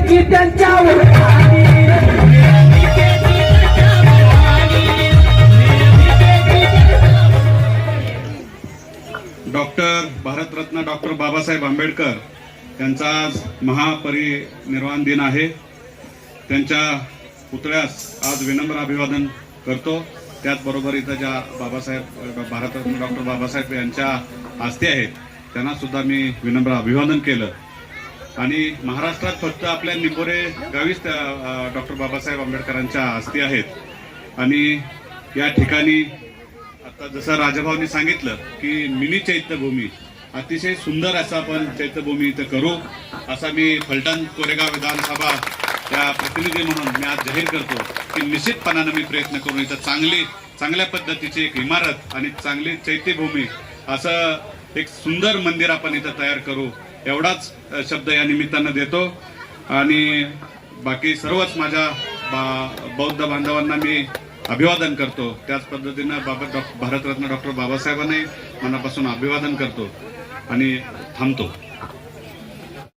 भीकेची त्यांच्यावर doctor Bharat Ratna doctor Babasaheb Ambedkar यांचा आज महापरिनिर्वाण दिन आहे। त्यांच्या पुतळ्यास आज विनम्र अभिवादन करतो। त्याचबरोबर इथं ज्या बाबासाहेब भारतरत्न डॉक्टर बाबासाहेब यांच्या आस्थे आहेत त्यांना सुद्धा मी विनम्र अभिवादन केलं। आणि महाराष्ट्रात फक्त आपल्या निपोरे गावीच डॉक्टर बाबासाहेब आंबेडकरांच्या आस्थे आहेत। आणि या ठिकाणी आता जसं राजाभाऊंनी सांगितलं की मिनी चैत्यभूमी अतिशय सुंदर असं आपण चैत्यभूमी इथं करू असा मी फलटण कोरेगाव विधानसभा या प्रतिनिधी म्हणून मी आज जाहीर करतो की निश्चितपणाने मी प्रयत्न करून इथं चांगल्या पद्धतीची एक इमारत आणि चांगली चैत्यभूमी असं एक सुंदर मंदिर आपण इथं तयार करू एवढाच शब्द या निमित्तानं देतो। आणि बाकी सर्वच माझ्या बौद्ध बांधवांना मी अभिवादन करतो। त्याच पद्धतीनं भारतरत्न डॉक्टर बाबासाहेबांनी मनापासून अभिवादन करतो आणि थांबतो।